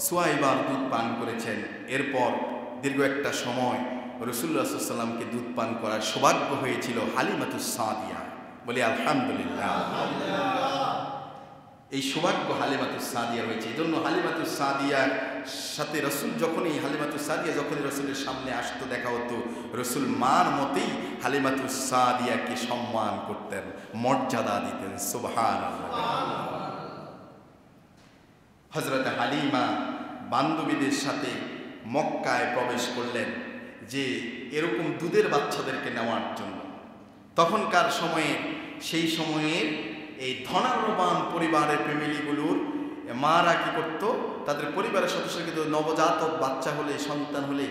সুয়াইবার দুধ পান করেছেন, এরপর দীর্ঘ একটা সময় রাসূলুল্লাহ সাল্লাল্লাহু আলাইহি ওয়াসাল্লামকে দুধ পান করার সৌভাগ্য হয়েছিল হালিমাতুস সাদিয়া। বলি আলহামদুলিল্লাহ। এই সৌভাগ্য হালিমাতুস সাদিয়া হয়েছে। এই জন্য হালিমাতুস সাদিয়ার সাথে রাসূল যখনই রাসূলের সামনে আসতো, দেখা হতো, রাসূল মার মতেই হালিমাতুস সাদিয়াকে সম্মান করতেন, মর্যাদা দিতেন। সুবহানাল্লাহ। হযরত হালিমা বান্ধবীদের সাথে মক্কায় প্রবেশ করলেন যে এরকম দুধের বাচ্চাদেরকে নেওয়ার জন্য। তখনকার সময়ে সেই সময়ের এই ধনাঢ্যবান পরিবারের ফ্যামিলিগুলোর মারা কি করত, তাদের পরিবারের সদস্যকে নবজাতক বাচ্চা হলে, সন্তান হলে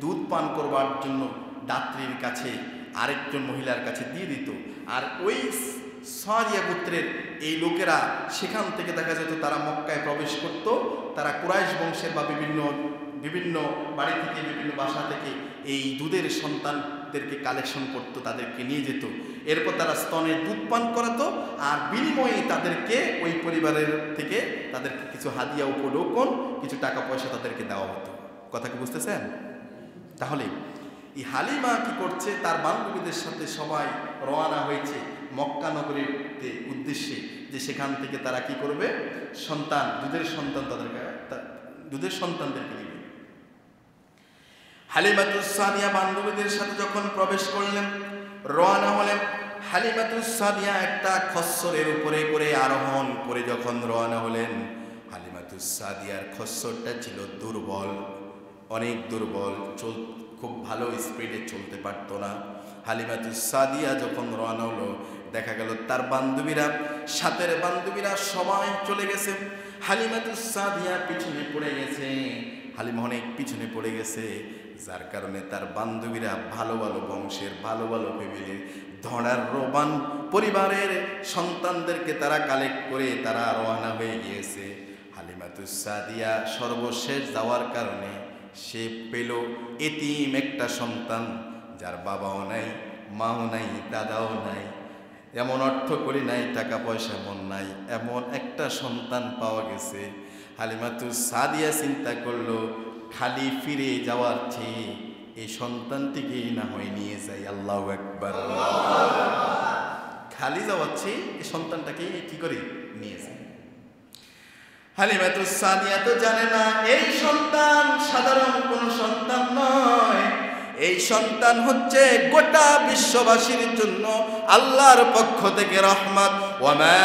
দুধ পান করবার জন্য দাত্রীর কাছে আরেকজন মহিলার কাছে দিয়ে দিত। আর ওই সাদিয়া গোত্রের এই লোকেরা সেখান থেকে দেখা যেত তারা মক্কায় প্রবেশ করত, তারা কুরাইশ বংশের বা বিভিন্ন বাড়ি থেকে, বিভিন্ন বাসা থেকে এই দুধের সন্তানদেরকে কালেকশন করতো, তাদেরকে নিয়ে যেত। এরপর তারা স্তনে দুধ পান করাতো, আর বিনিময়ে তাদেরকে ওই পরিবারের থেকে তাদেরকে কিছু হাদিয়া, উপঢৌকন, কিছু টাকা পয়সা তাদেরকে দেওয়া হতো। কথা কি বুঝতেছেন? তাহলে এই হালিমা কি করছে, তার বান্ধবীদের সাথে সবাই রওনা হয়েছে মক্কা নগরীর উদ্দেশ্যে, যে সেখান থেকে তারা কি করবে, সন্তান, দুধের সন্তানদেরকে দিবে। হালিমাতুস সাদিয়া বান্ধবীদের সাথে যখন প্রবেশ করলেন, রওনা হলেন, হালিমাতুস সাদিয়া একটা খচ্চরের উপরে করে আরোহণ করে যখন রওনা হলেন, হালিমাতুস সাদিয়ার খচ্চরটা ছিল দুর্বল, অনেক দুর্বল, খুব ভালো স্পিডে চলতে পারতো না। হালিমাতুস সাদিয়া যখন রওনা হলো, দেখা গেল তার বান্ধবীরা, সাথের বান্ধবীরা সবাই চলে গেছে, হালিমাতুস সাদিয়া পিছনে পড়ে গেছে। হালিমা অনেক পিছনে পড়ে গেছে, যার কারণে তার বান্ধবীরা ভালো ভালো বংশের, ভালো ভালো ফ্যামিলির ধনাঢ্যবান পরিবারের সন্তানদেরকে তারা কালেক্ট করে তারা রওনা হয়ে গিয়েছে। হালিমাতুস সাদিয়া সর্বশেষ যাওয়ার কারণে সে পেল এতিম একটা সন্তান, যার বাবাও নাই, মাও নাই, দাদাও নাই, এমন অর্থ করি নাই, টাকা পয়সা এমন নাই, এমন একটা সন্তান পাওয়া গেছে। হালিমাতুস সাদিয়া চিন্তা করলো, খালি ফিরে যাওয়ার চেয়ে এই সন্তানটিকেই না হয় নিয়ে যাই। আল্লাহু আকবার। খালি যাওয়ার চেয়ে এই সন্তানটাকে কি করে নিয়ে যাই। হালিমাতুস সাদিয়া তো জানে না এই সন্তান সাধারণ কোনো সন্তান নয়, এই সন্তান হচ্ছে গোটা বিশ্ববাসীর জন্য আল্লাহর পক্ষ থেকে রহমত। ওয়া মা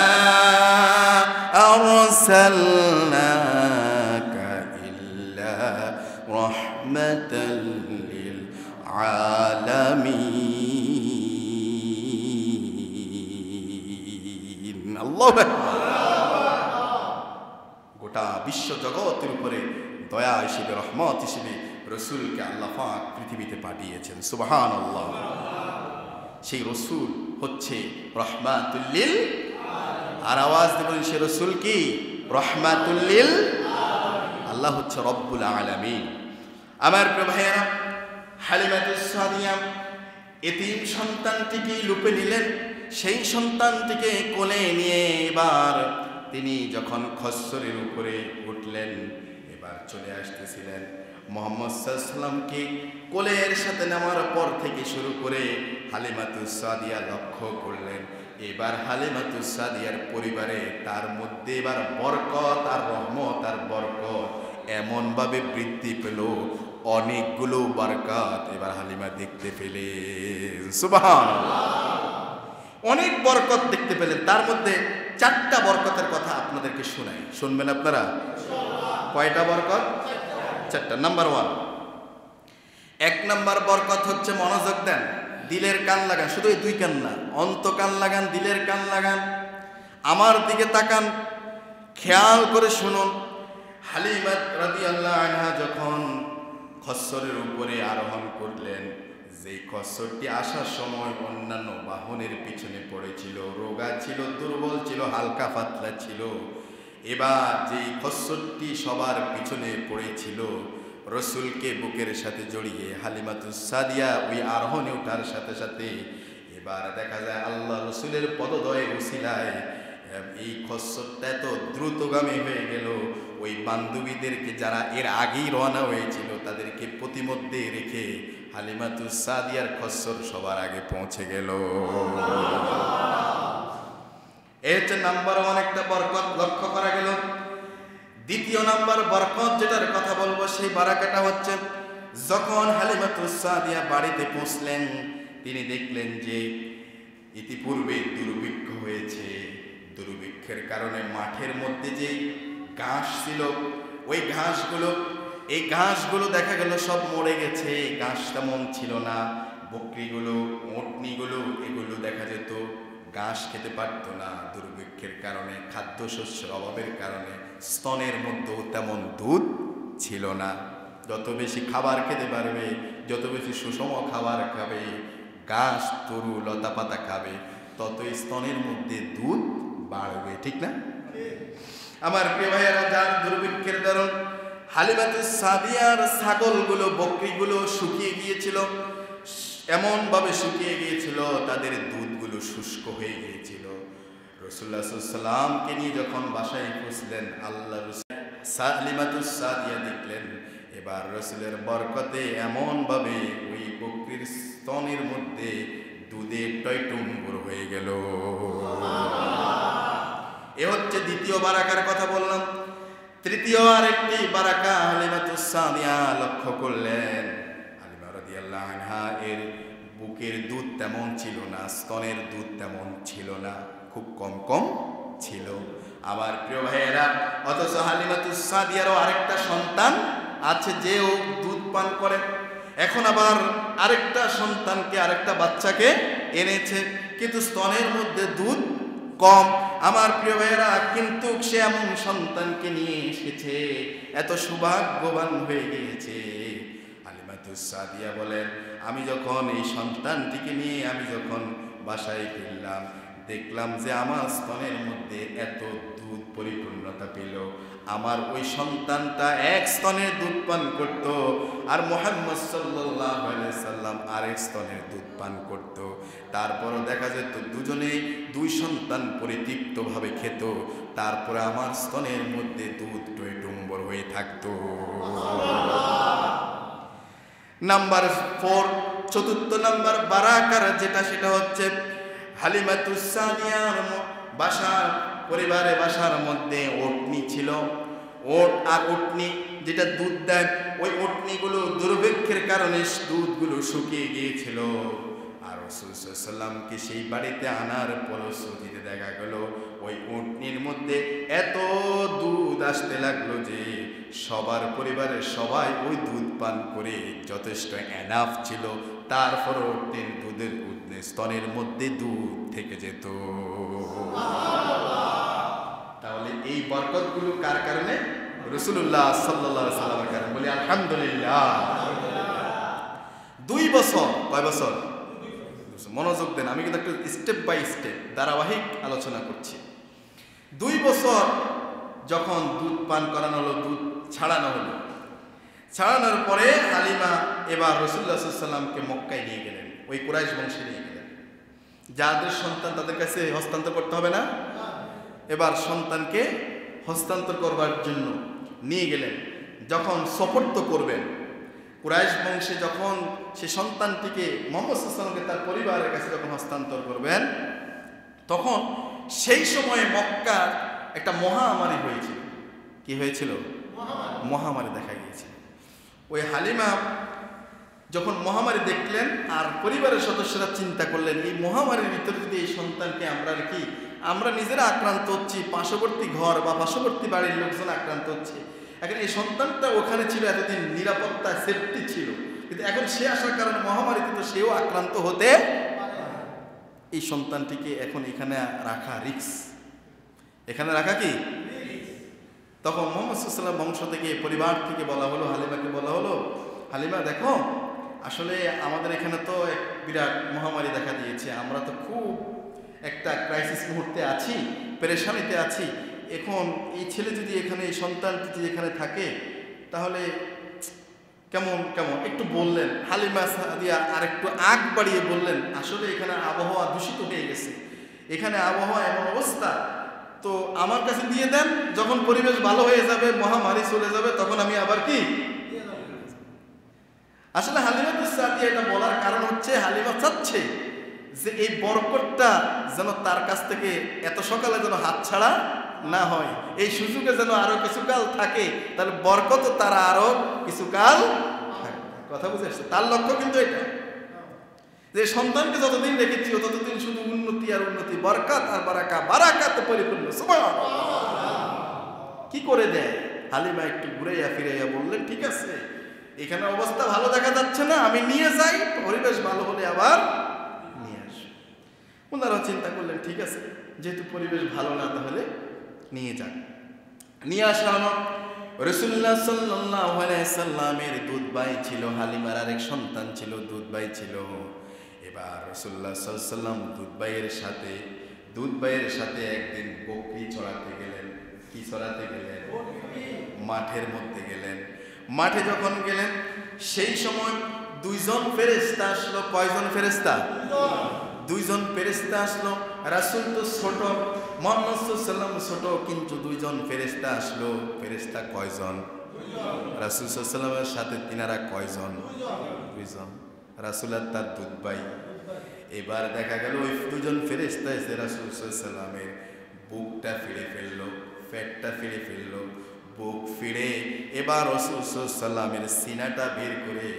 আরসালনাকা ইল্লা রাহমাতাল লিল আলামিন। আল্লাহু আকবার। গোটা বিশ্ব জগতের উপরে দয়া হিসেবে, রহমত হিসেবে রসুলকে আল্লাহ পাক পৃথিবীতে পাঠিয়েছেন। সুবহানাল্লাহ। সেই রসুল হচ্ছে রহমাতুল লিল, আর আওয়াজ দেবেন সে রসুল কি? রহমাতুল লিল। আল্লাহ হচ্ছে রব্বুল আলামিন। আমার প্রিয় ভাইয়েরা, হালিমাতুস সাদিয়া এতিম সন্তানটিকে লুপে নিলেন। সেই সন্তানটিকে কোলে নিয়ে এবার তিনি যখন খচ্চরের উপরে উঠলেন, এবার চলে আসতেছিলেন মুহাম্মদ সাল্লাল্লাহু আলাইহি ওয়াসাল্লামকে কোলের সাথে নেওয়ার পর থেকে শুরু করে হালিমাতুস সাদিয়া লক্ষ্য করলেন, এবার হালিমাতুস সাদিয়ার পরিবারে তার মধ্যে এবার বরকত আর রহমত আর বরকত এমনভাবে বৃদ্ধি পেল, অনেকগুলো বরকত এবার হালিমা দেখতে পেলেন। সুবহানাল্লাহ। অনেক বরকত দেখতে পেলেন। তার মধ্যে 4টা বরকতের কথা আপনাদেরকে শোনাই, শুনবেন আপনারা? কয়টা বরকত? 4টা। নাম্বার 1, 1 নাম্বার বরকত হচ্ছে, মনোযোগ দেন, দিলের কান লাগান, শুধু এই 2 কান না, অন্ত কান লাগান, দিলের কান লাগান, আমার দিকে তাকান, খেয়াল করে শুনুন। হালিমা রাদিয়াল্লাহু আনহা যখন খচ্চরের উপরে আরোহণ করলেন, যেই খচ্চরটি আসার সময় অন্যান্য বাহনের পিছনে পড়েছিল, রোগা ছিল, দুর্বল ছিল, হালকা পাতলা ছিল, এবার যেই খচ্চরটি সবার পিছনে পড়েছিল, রসুলকে বুকের সাথে জড়িয়ে হালিমাতুস সাদিয়া ওই আরোহণে ওঠার সাথে সাথে এবার দেখা যায় আল্লাহ রসুলের পদদয়ের উসিলায় এই খচ্চরটা এত দ্রুতগামী হয়ে গেল, ওই বান্ধবীদেরকে যারা এর আগেই রওনা হয়েছিল তাদেরকে প্রতিমধ্যে রেখে হালিমাতুস সাদিয়ার খচ্চর সবার আগে পৌঁছে গেল। এই হচ্ছে নাম্বার 1 একটা বরকত লক্ষ্য করা গেল। দ্বিতীয় নাম্বার বরকত যেটার কথা বলবো, সেই বারাকাটা হচ্ছে, যখন হালিমাতুস সাদিয়া বাড়িতে পৌঁছলেন, তিনি দেখলেন যে ইতিপূর্বে দুর্ভিক্ষ হয়েছে, দুর্ভিক্ষের কারণে মাঠের মধ্যে যে ঘাস ছিল, ওই ঘাসগুলো এই ঘাসগুলো দেখা গেল সব মরে গেছে, ঘাস তেমন ছিল না। বকরিগুলো, উটনিগুলো এগুলো দেখা যেত ঘাস খেতে পারত না দুর্ভিক্ষের কারণে, খাদ্যশস্যের অভাবের কারণে। স্তনের মধ্যেও তেমন দুধ ছিল না। যত বেশি খাবার খেতে পারবে, যত বেশি সুষম খাবার খাবে, ঘাস তরু লতা পাতা খাবে, ততই স্তনের মধ্যে দুধ বাড়বে, ঠিক না? আমার প্রিয় ভাইয়েরা, যার দুর্ভিক্ষের কারণ হালিমাতুস সাদিয়ার ছাগলগুলো, বকরিগুলো শুকিয়ে গিয়েছিল, এমনভাবে শুকিয়ে গিয়েছিল তাদের দুধগুলো শুষ্ক হয়ে গিয়েছিল। রাসূলুল্লাহ সাল্লাল্লাহু আলাইহি ওয়াসাল্লামকে নিয়ে যখন বাসায় পৌঁছলেন, আল্লাহ রাসূল হালিমাতুস সাদিয়া দেখলেন এবার রাসূলের বরকতে এমনভাবে ওই বকরির স্তনের মধ্যে দুধে টইটুম্বুর হয়ে গেল। এ হচ্ছে দ্বিতীয় বারাকার কথা বললাম। তৃতীয় আরেকটি বারাকা হালিমাতুস সাদিয়া লক্ষ্য করলেন। হালিমা রাদিয়াল্লাহু আনহা এর বুকের দুধ তেমন ছিল না, স্তনের দুধ তেমন ছিল না, খুব কম কম ছিল। আমার প্রিয় ভাইয়েরা, অথচ হালিমাতুস সাদিয়ারও আরেকটা সন্তান আছে যেও দুধ পান করে। এখন আবার আরেকটা সন্তানকে, আরেকটা বাচ্চাকে এনেছে, কিন্তু স্তনের মধ্যে দুধ কম। আমার প্রিয় ভাইয়েরা, কিন্তু সে এমন সন্তানকে নিয়ে এসেছে, এত সৌভাগ্যবান হয়ে গিয়েছে। হালিমাতুস সাদিয়া বলেন, আমি যখন এই সন্তানটিকে নিয়ে আমি যখন বাসায় ফিরলাম, দেখলাম যে আমার স্তনের মধ্যে এত দুধ পরিপূর্ণতা পেল। আমার ওই সন্তানটা এক স্তনের দুধ পান করত, আর মুহাম্মদ সাল্লাল্লাহু আলাইহি সাল্লাম আরেক স্তনের দুধ পান করত। তারপরও দেখা যেত দুজনে দুই সন্তান পরিতৃপ্তভাবে খেত, তারপরে আমার স্তনের মধ্যে দুধ টইটুম্বর হয়ে থাকত। নাম্বার 4, চতুর্থ নাম্বার বারাকার যেটা, সেটা হচ্ছে হালিমাতুস সাদিয়ার বাসার পরিবারে, বাসার মধ্যে উটনি ছিল। ওট আর উটনি যেটা দুধ দেয়, ওই উটনিগুলো দুর্ভিক্ষের কারণে দুধগুলো শুকিয়ে গিয়েছিল। আর রাসূল সাল্লাল্লাহু আলাইহি ওয়াসাল্লামকে সেই বাড়িতে আনার ফলশ্রুতিতে দেখা গেল ওই উটনির মধ্যে এত দুধ আসতে লাগলো যে সবার পরিবারের সবাই ওই দুধ পান করে যথেষ্ট এনাফ ছিল। তারপর উটনির দুধের স্তনের মধ্যে দুধ থেকে যেত। তাহলে এই বরকতগুলো কার কারণে? রাসূলুল্লাহ সাল্লাল্লাহু আলাইহি ওয়াসাল্লামের কারণে। বলি আলহামদুলিল্লাহ। 2 বছর, কয় বছর? মনোযোগ দেন, আমি কিন্তু একটু স্টেপ বাই স্টেপ ধারাবাহিক আলোচনা করছি। 2 বছর যখন দুধ পান করানো হলো, দুধ ছাড়ানো হলো, ছাড়ানোর পরে হালিমা এবার রাসূলুল্লাহ সাল্লাল্লাহু আলাইহি ওয়াসাল্লামকে মক্কায় নিয়ে গেলেন, ওই কুরাইশ বংশে নিয়ে গেলেন। যাদের সন্তান তাদের কাছে হস্তান্তর করতে হবে না? এবার সন্তানকে হস্তান্তর করবার জন্য নিয়ে গেলেন। যখন সুপুর্দ করবেন, কুরাইশ বংশে যখন সে সন্তানটিকে মুহাম্মদ সাল্লাল্লাহু আলাইহি ওয়াসাল্লামকে তার পরিবারের কাছে যখন হস্তান্তর করবেন, তখন সেই সময়ে মক্কার একটা মহামারী হয়েছিল। কি হয়েছিল? মহামারী দেখা গিয়েছিল। ওই হালিমা যখন মহামারী দেখলেন, আর পরিবারের সদস্যরা চিন্তা করলেন, এই মহামারীর ভিতরে যদি এই সন্তানকে আমরা রাখি, আমরা নিজেরা আক্রান্ত হচ্ছি, পার্শ্ববর্তী ঘর বা পার্শ্ববর্তী বাড়ির লোকজন আক্রান্ত হচ্ছে। এখন এই সন্তানটা ওখানে ছিল, এতদিন নিরাপত্তা সেফটি ছিল, কিন্তু এখন সে আসার কারণে মহামারীতে তো সেও আক্রান্ত হতে, এই সন্তানটিকে এখন এখানে রাখা রিস্ক। এখানে রাখা কি? তখন মুহাম্মদ সাল্লাল্লাহু আলাইহি ওয়াসাল্লাম বংশ থেকে, পরিবার থেকে বলা হলো, হালিমাকে বলা হলো, হালিমা দেখো, আসলে আমাদের এখানে তো এক বিরাট মহামারী দেখা দিয়েছে, আমরা তো খুব একটা ক্রাইসিস মুহূর্তে আছি, পেরেশানিতে আছি। এখন এই ছেলে যদি এখানে, এই সন্তানটি যদি এখানে থাকে, তাহলে কেমন কেমন একটু বললেন। হালিমা সাদিয়া আর একটু আগ বাড়িয়ে বললেন, আসলে এখানে আবহাওয়া দূষিত হয়ে গেছে, এখানে আবহাওয়া এমন অবস্থা, তো আমার কাছে দিয়ে দেন, যখন পরিবেশ ভালো হয়ে যাবে, মহামারী চলে যাবে, তখন আমি আবার কি। আসলে হালিমাতুস সাদিয়া এটা বলার কারণ হচ্ছে, হালিমা চাচ্ছে যে এই বরকতটা যেন তার কাছ থেকে এত সকালে যেন হাতছাড়া না হয়, এই সুযোগে যেন আরো কিছুকাল থাকে, তাহলে বরকত তারা আরো কিছুকাল থাকে। কথা বুঝে আসছে? তার লক্ষ্য কিন্তু এটা, যে সন্তানকে যতদিন রেখেছি ততদিন শুধু উন্নতি আর উন্নতি, বরকত আর বারাকা, বারাকাত পরিপূর্ণ। সুবহানাল্লাহ। কি করে দেয়? হালিমা একটু ঘুরাইয়া ফিরাইয়া বললেন, ঠিক আছে, এখানে অবস্থা ভালো দেখা যাচ্ছে না, আমি নিয়ে যাই, পরিবেশ ভালো হলে আবার নিয়ে আসবো। ওনারা চিন্তা করলেন, ঠিক আছে, যেহেতু পরিবেশ ভালো না, তাহলে নিয়ে যান। নিয়ে আসা হলো। রাসূলুল্লাহ সাল্লাল্লাহু আলাইহি সাল্লামের দুধ ভাই ছিল, হালিমার আরেক সন্তান ছিল, দুধ ভাই ছিল। এবার রাসূলুল্লাহ সাল্লাল্লাহু আলাইহি সাল্লাম দুধ ভাইয়ের সাথে একদিন বকরি চড়াতে গেলেন। কি চড়াতে গেলেন? মাঠের মধ্যে গেলেন। মাঠে যখন গেলেন, সেই সময় দুইজন ফেরেশতা আসলো। কয়জন ফেরেশতা? দুইজন ফেরেশতা আসলো। রাসূল তো ছোট, মুহাম্মদ সাল্লাল্লাহু আলাইহি সাল্লাম ছোট, কিন্তু দুইজন ফেরেশতা আসলো। ফেরেশতা কয়জন? রাসূল সাল্লাল্লাহু আলাইহি সাল্লামের সাথে তিনারা কয়জন? দুইজন। রাসূল আর তার দুধ ভাই। এবার দেখা গেল ওই দুজন ফেরেশতা এসে রাসূল সাল্লাল্লাহু আলাইহি সাল্লামের বুকটা ফিরে ফেললো, পেটটা ফিরে ফেললো। বুক ফিরে এবার রাসূল সাল্লাল্লাহু আলাইহি সাল্লামের সিনাটা বের করে,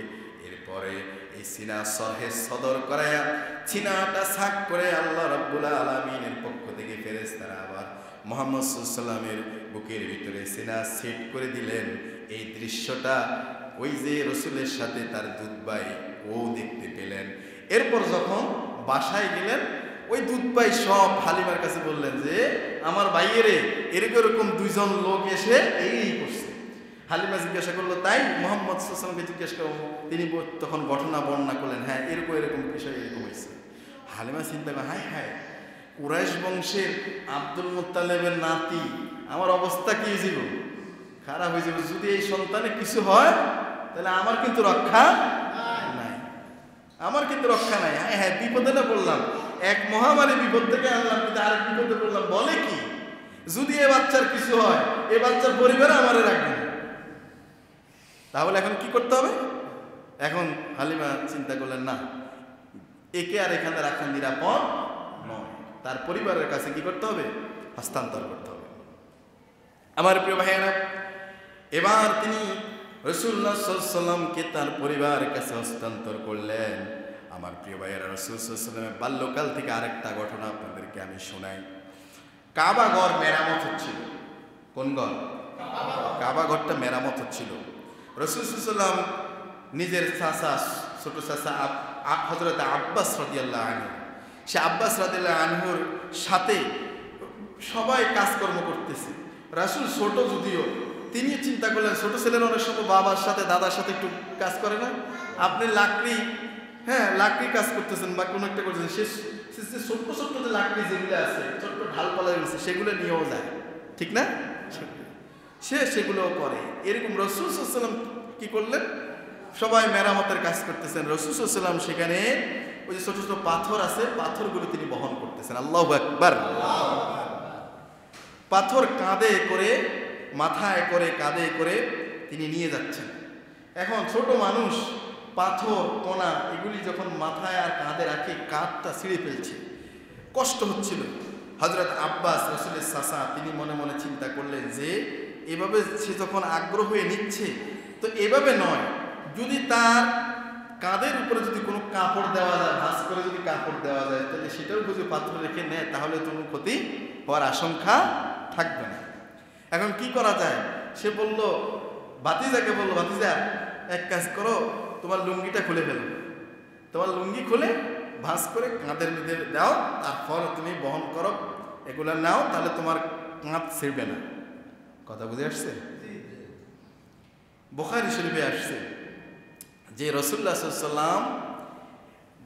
এরপরে এই সিনা সহে সদর করায়া সিনাটা ছাক করে আল্লাহ রাব্বুল আলামিনের পক্ষ থেকে ফেরেশতারা আবার মুহাম্মদ সাল্লাল্লাহু আলাইহি সাল্লামের বুকের ভিতরে সিনা সেট করে দিলেন। এই দৃশ্যটা ওই যে রাসূলের সাথে তার দুধ ভাই ও দেখতে পেলেন। এরপর যখন বাসায় গেলেন, ওই দুধ ভাই সব হালিমার কাছে বললেন যে, আমার ভাইয়েরে এরকম দুইজন লোক এসে এই করছে। হালিমা জিজ্ঞাসা করলো, তাই? মুহাম্মদ সাল্লাল্লাহু আলাইহি ওয়াসাল্লামকে জিজ্ঞাসা করলো, তিনি তখন ঘটনা বর্ণনা করলেন, হ্যাঁ এরকম বিষয় এরকম হয়েছে। হালিমা চিন্তা করে, হায় হায়, কুরাইশ বংশের আব্দুল মুত্তালিবের নাতি, আমার অবস্থা কি হয়েছিল? খারাপ হয়ে যাবে। যদি এই সন্তানে কিছু হয় তাহলে আমার কিন্তু রক্ষা নাই, আমার কিন্তু রক্ষা নাই। হ্যাঁ হ্যাঁ, বিপদে না পড়লাম, এক মহামারী বিপদ থেকে আনলাম, কিন্তু আরেক বিপদে পড়লাম। বলে কি, যদি এ বাচ্চার কিছু হয়, এ বাচ্চার পরিবারে আমারে রাখবে। তাহলে এখন কি করতে হবে? এখন হালিমা চিন্তা করলেন, না, একে আর এখানে রাখা নিরাপদ নয়, তার পরিবারের কাছে কি করতে হবে? হস্তান্তর করতে হবে। আমার প্রিয় ভাইয়েরা, এবার তিনি রাসূলুল্লাহ সাল্লাল্লাহু আলাইহি ওয়াসাল্লামকে তার পরিবারের কাছে হস্তান্তর করলেন। আমার প্রিয় ভাইয়েরা, রাসূল সাল্লাল্লাহু আলাইহি ওয়াসাল্লামের বাল্যকাল থেকে আরেকটা ঘটনা আপনাদেরকে আমি শোনাই। কাবা ঘর মেরামত হচ্ছিল। কোন ঘর? কাবা ঘরটা মেরামত হচ্ছিল। রাসূল সাল্লাল্লাহু আলাইহি ওয়াসাল্লাম নিজের চাচা, ছোট চাচা হযরত আব্বাস রাদিয়াল্লাহু আনহু, সে আব্বাস রাদিয়াল্লাহু আনহুর সাথে সবাই কাজকর্ম করতেছে। রাসূল ছোট যদিও, তিনি চিন্তা করলেন, ছোট ছেলের অনেক সময় বাবার সাথে দাদার সাথে একটু কাজ করে না? আপনি লাকড়ি কাজ করতেছেন বা কোনো একটা করতেছেন, সে ছোট্ট ছোট্ট যে লাকড়ি যেগুলো আছে, ছোট্ট ঢালপালা আছে, সেগুলো নিয়েও যায়, ঠিক না? সে সেগুলোও করে। এরকম রাসূল সাল্লাল্লাহু আলাইহি ওয়াসাল্লাম কি করলেন? সবাই মেরামতের কাজ করতেছেন, রাসূল সাল্লাল্লাহু আলাইহি ওয়াসাল্লাম সেখানে ওই যে ছোট ছোট পাথর আছে, পাথরগুলো তিনি বহন করতেছেন। আল্লাহু আকবার। পাথর কাঁধে করে, মাথায় করে, কাঁধে করে তিনি নিয়ে যাচ্ছেন। এখন ছোট মানুষ, পাথর কোনা এগুলি যখন মাথায় আর কাঁধে রাখে, কাঁধটা ছিঁড়ে ফেলছে, কষ্ট হচ্ছিল। হযরত আব্বাস, রাসূলের চাচা, তিনি মনে মনে চিন্তা করলেন যে এভাবে সে যখন আগ্রহ হয়ে নিচ্ছে, তো এভাবে নয়, যদি তার কাঁধের উপরে যদি কোনো কাপড় দেওয়া যায়, ভাঁজ করে যদি কাপড় দেওয়া যায়, তাহলে সেটাও যদি পাথর রেখে নেয়, তাহলে কোনো ক্ষতি হওয়ার আশঙ্কা থাকবে না। এখন কি করা যায়? সে বলল, ভাতিজাকে বলল, ভাতিজা এক কাজ করো, তোমার লুঙ্গিটা খুলে ফেলো, তোমার লুঙ্গি খুলে ভাঁজ করে কাঁধের মধ্যে দাও, তারপর তুমি বহন করো, এগুলো নাও, তাহলে তোমার কাঁধ ছিঁড়বে না। কথা বুঝে আসছে? বুখারী শরীফে আসছে যে রাসূলুল্লাহ সাল্লাল্লাহু আলাইহি ওয়াসাল্লাম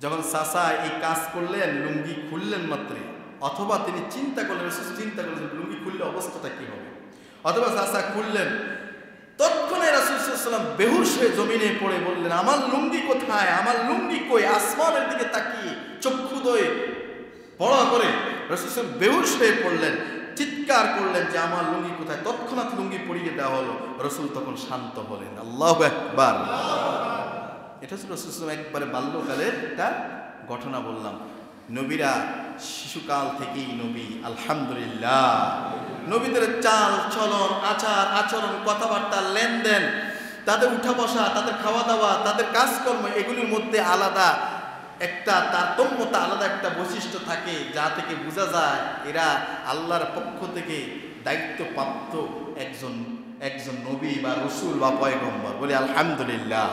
যখন চাচা এই কাজ করলেন, লুঙ্গি খুললেন মাত্রে, অথবা তিনি চিন্তা করলেন লুঙ্গি খুললে অবস্থাটা কি হবে, অথবা চাচা খুললেন, তৎক্ষণে রাসূল সাল্লাল্লাহু আলাইহি ওয়াসাল্লাম বেহুশ হয়ে জমিনে পড়ে বললেন, আমার লুঙ্গি কোথায়, আমার লুঙ্গি কই? আসমানের দিকে তাকিয়ে চক্ষুদ্বয় বড় করে রাসূল সাল্লাল্লাহু আলাইহি ওয়াসাল্লাম বেহুশ হয়ে পড়লেন, চিৎকার করলেন যে আমার লুঙ্গি কোথায়? তৎক্ষণাৎ লুঙ্গি পরিয়ে দেওয়া হলো। রাসূল তখন শান্ত হলেন। আল্লাহু আকবার। এটা ছিল রাসূল সাল্লাল্লাহু আলাইহি ওয়াসাল্লাম একবারে বাল্যকালের একটা ঘটনা বললাম। নবীরা শিশুকাল থেকেই নবী, আলহামদুলিল্লাহ। নবীদের চাল চলন, আচার আচরণ, কথাবার্তা, লেনদেন, তাদের উঠা বসা, তাদের খাওয়া দাওয়া, তাদের কাজকর্ম, এগুলির মধ্যে আলাদা একটা তারতম্যতা, আলাদা একটা বৈশিষ্ট্য থাকে, যা থেকে বোঝা যায় এরা আল্লাহর পক্ষ থেকে দায়িত্বপ্রাপ্ত একজন একজন নবী বা রসুল বা পয়গম্বর। বলি আলহামদুলিল্লাহ।